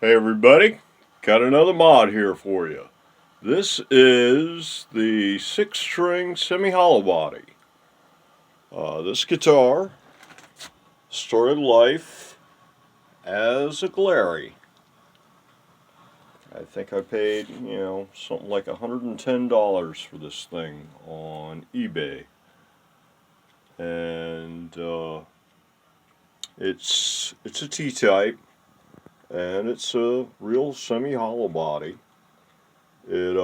Hey everybody, got another mod here for you. This is the 6-string semi-hollow body. This guitar started life as a Glarry. I think I paid, something like $110 for this thing on eBay. And it's a T-type, and it's a real semi-hollow body. It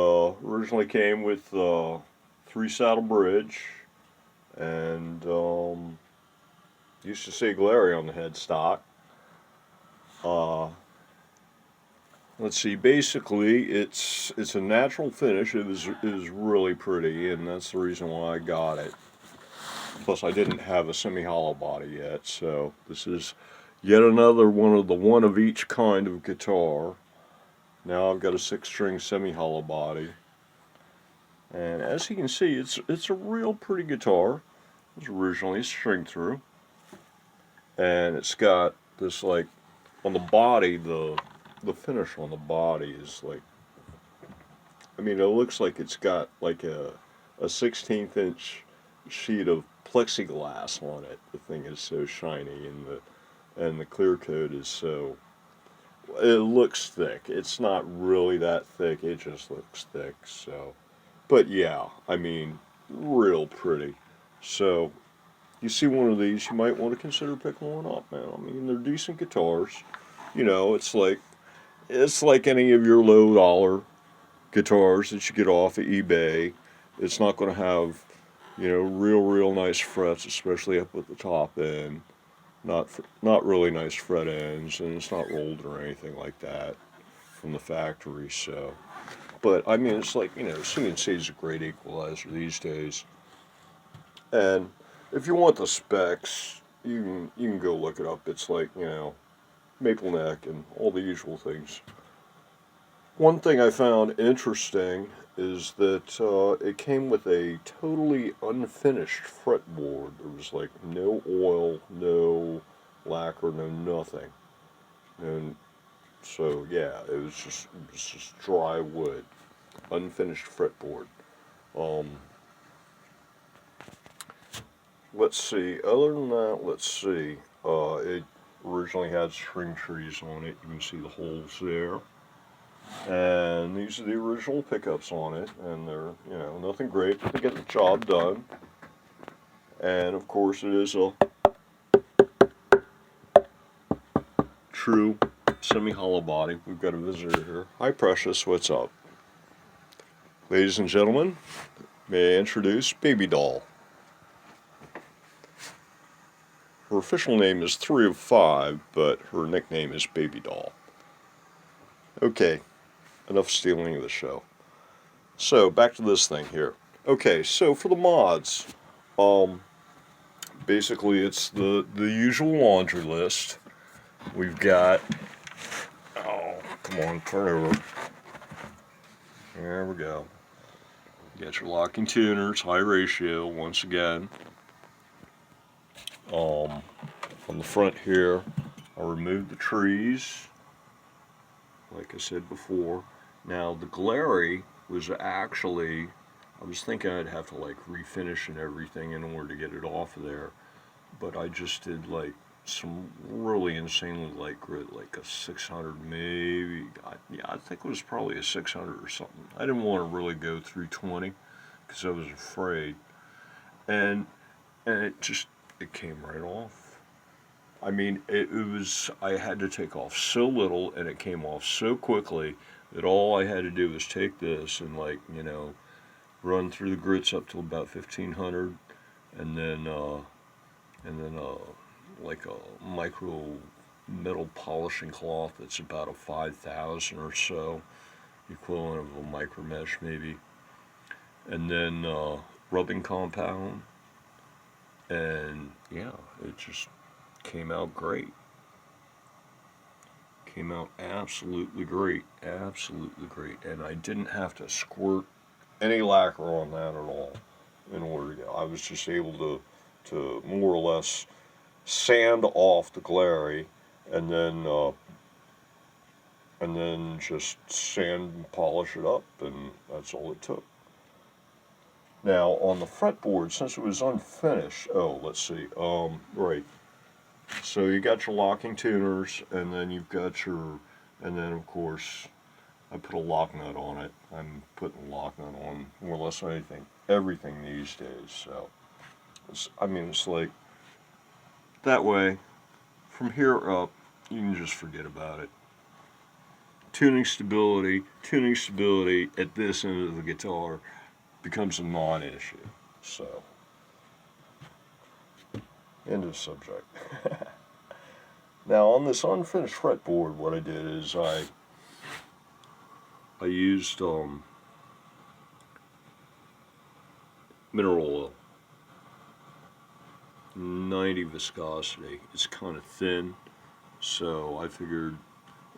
originally came with 3-saddle bridge, and used to say Glarry on the headstock. Let's see. Basically, it's a natural finish. It is really pretty, and that's the reason why I got it. Plus, I didn't have a semi-hollow body yet, so this is yet another one of the one of each kind of guitar. Now I've got a 6-string semi-hollow body, and as you can see, it's a real pretty guitar. It was originally string through, and it's got this, like, on the body, the finish on the body is like, I mean, it looks like it's got like a 16th inch sheet of plexiglass on it. The thing is so shiny, and the clear coat is so, it looks thick. It's not really that thick, it just looks thick. So, but yeah, I mean, real pretty. So you see one of these, you might want to consider picking one up, man. I mean, they're decent guitars. It's like any of your low dollar guitars that you get off of eBay. It's not going to have, real nice frets, especially up at the top end. Not really nice fret ends, and it's not rolled or anything like that from the factory. So, but I mean, it's like, CNC is a great equalizer these days. And if you want the specs, you can go look it up. It's like, maple neck and all the usual things. One thing I found interesting is that it came with a totally unfinished fretboard. There was like no oil, no lacquer, no nothing. And so yeah, it was just dry wood, unfinished fretboard. Um, let's see. Other than that, let's see. It originally had string trees on it. You can see the holes there. And these are the original pickups on it, and they're, nothing great, but they get the job done. And of course, it is a true semi-hollow body. We've got a visitor here. Hi, Precious. What's up? Ladies and gentlemen, may I introduce Baby Doll. Her official name is 3 of 5, but her nickname is Baby Doll. Okay, enough stealing of the show. So, back to this thing here. Okay, so for the mods, basically it's the usual laundry list. We've got, oh, come on, turn over. There we go. You got your locking tuners, high ratio, once again. On the front here, I removed the trees, like I said before. Now, the Glarry was actually, I was thinking I'd have to like refinish and everything in order to get it off of there, but I just did like some really insanely light grit, like a 600 maybe. I think it was probably a 600 or something. I didn't want to really go through 20 because I was afraid, and it came right off. I mean, it was, I had to take off so little, and it came off so quickly that all I had to do was take this and, like, run through the grits up to about 1500, and then like a micro metal polishing cloth that's about a 5000 or so, equivalent of a micro mesh maybe, and then rubbing compound, and yeah, it just came out great. Came out absolutely great, and I didn't have to squirt any lacquer on that at all in order to. I was just able to more or less sand off the Glarry, and then and then just sand and polish it up, and that's all it took. Now on the fretboard, since it was unfinished, oh, let's see, right. So you got your locking tuners, and then you've got your, and then of course, I put a lock nut on it. I'm putting a lock nut on more or less everything these days. So, it's like, that way, from here up, you can just forget about it. Tuning stability at this end of the guitar becomes a non-issue. So, end of subject. Now on this unfinished fretboard, what I did is I used mineral oil, 90 viscosity. It's kind of thin, so I figured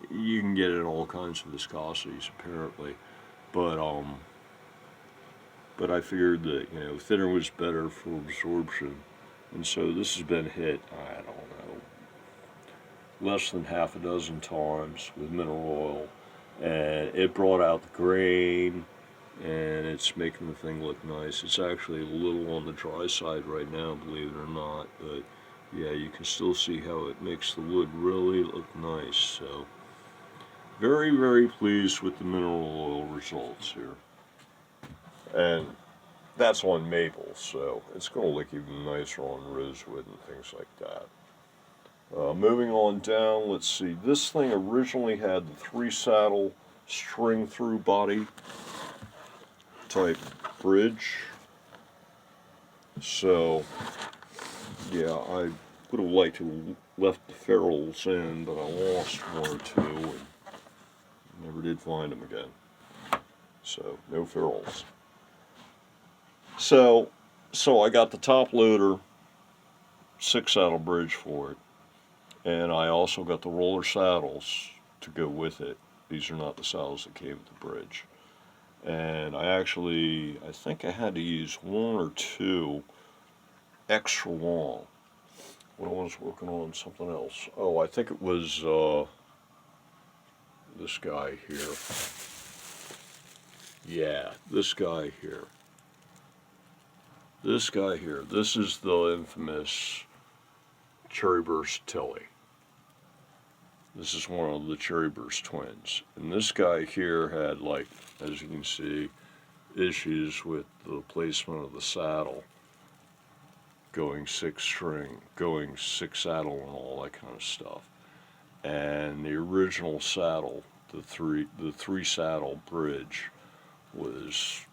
you can get it in all kinds of viscosities apparently, but I figured that, thinner was better for absorption, and so this has been hit, I don't know, less than half a dozen times with mineral oil, and it brought out the grain, and it's making the thing look nice. It's actually a little on the dry side right now, believe it or not, but yeah, you can still see how it makes the wood really look nice. So very, very pleased with the mineral oil results here. And that's on maple, so it's going to look even nicer on rosewood and things like that. Moving on down, let's see, this thing originally had the 3-saddle string through body type bridge. So, yeah, I would have liked to have left the ferrules in, but I lost one or two and never did find them again. So, no ferrules. So I got the top loader 6-saddle bridge for it, and I also got the roller saddles to go with it. These are not the saddles that came with the bridge. And I think I had to use 1 or 2 extra long when I was working on something else. Oh, I think it was this guy here. Yeah, this guy here. This guy here. This is the infamous Cherry Burst Tilly. This is one of the Cherry Burst twins. And this guy here had, like, as you can see, issues with the placement of the saddle. Going 6-saddle and all that kind of stuff. And the original saddle, the 3-saddle bridge, was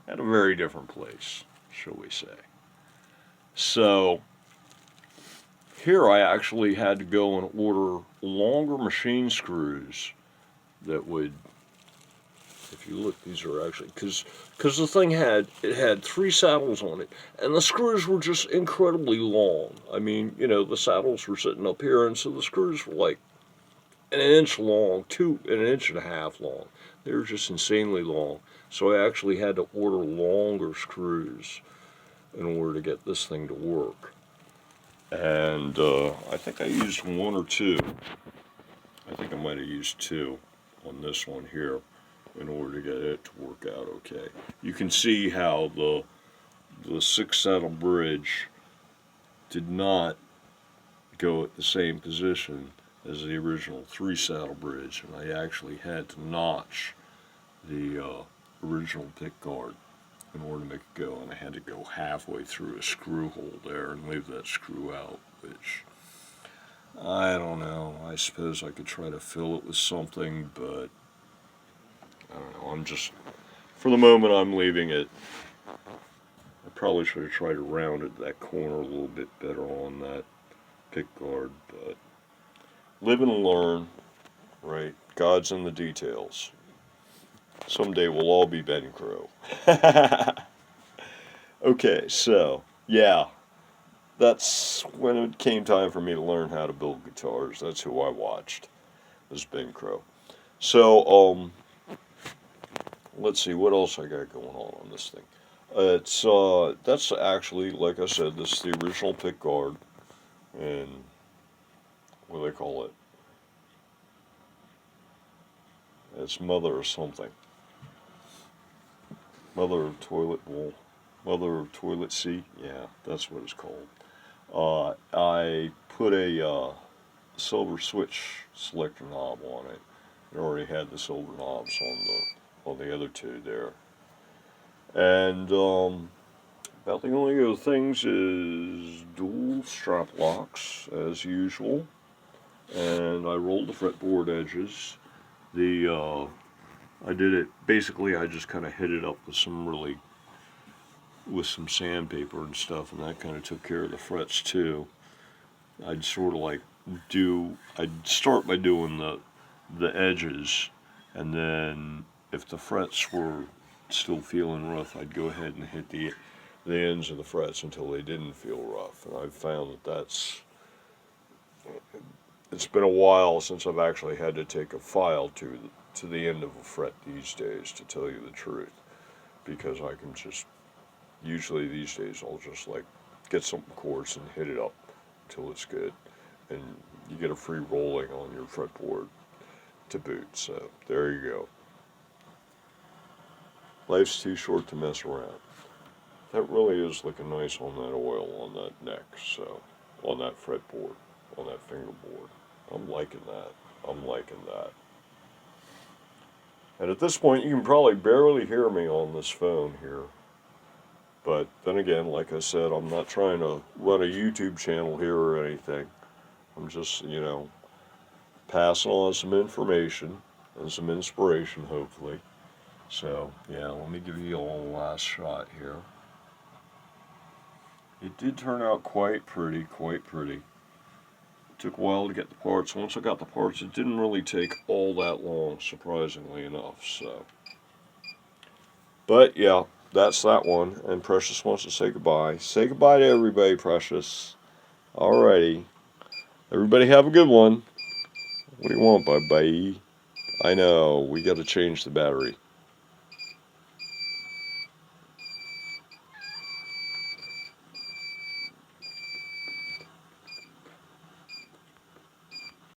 at a very different place, shall we say. So here I actually had to go and order longer machine screws that would, if you look, these are actually, because the thing had 3 saddles on it, and the screws were just incredibly long. I mean, the saddles were sitting up here, and so the screws were like an inch long, an inch and a half long. They were just insanely long. So I actually had to order longer screws in order to get this thing to work. And I think I used 1 or 2. I think I might have used 2 on this one here in order to get it to work out okay. You can see how the 6-saddle bridge did not go at the same position as the original 3-saddle bridge, and I actually had to notch the original pick guard in order to make it go, and I had to go halfway through a screw hole there and leave that screw out, which, I don't know, I suppose I could try to fill it with something, but I don't know, for the moment I'm leaving it. I probably should have tried to round it that corner a little bit better on that pick guard, but live and learn, right? God's in the details. Someday we'll all be Ben Crow. Okay, so, yeah, that's when it came time for me to learn how to build guitars. That's who I watched, was Ben Crow. So, let's see, what else I got going on this thing. That's actually, like I said, this is the original pick guard, and what do they call it? It's mother of something. Mother of toilet bowl. Mother of toilet seat. Yeah, that's what it's called. I put a silver switch selector knob on it. It already had the silver knobs on the other two there. And about the only other things is dual strap locks as usual. And I rolled the fretboard edges. I did it basically. I just kind of hit it up with some sandpaper and stuff, and that kind of took care of the frets too. I'd sort of like I'd start by doing the edges, and then if the frets were still feeling rough, I'd go ahead and hit the ends of the frets until they didn't feel rough. And I've found that it's been a while since I've actually had to take a file to the end of a fret these days, to tell you the truth, because I can just, usually these days I'll just like get something coarse and hit it up until it's good, and you get a free rolling on your fretboard to boot. So there you go. Life's too short to mess around. That really is looking nice on that oil on that neck, so on that fretboard, on that fingerboard. I'm liking that. I'm liking that. And at this point, you can probably barely hear me on this phone here. But then again, like I said, I'm not trying to run a YouTube channel here or anything. I'm just, passing on some information and some inspiration, hopefully. So, yeah, let me give you all the last shot here. It did turn out quite pretty, quite pretty. It took a while to get the parts. Once I got the parts, it didn't really take all that long, surprisingly enough. So, but yeah, that's that one. And Precious wants to say goodbye. Say goodbye to everybody, Precious. Alrighty. Everybody have a good one. What do you want, bye-bye? I know, we got to change the battery.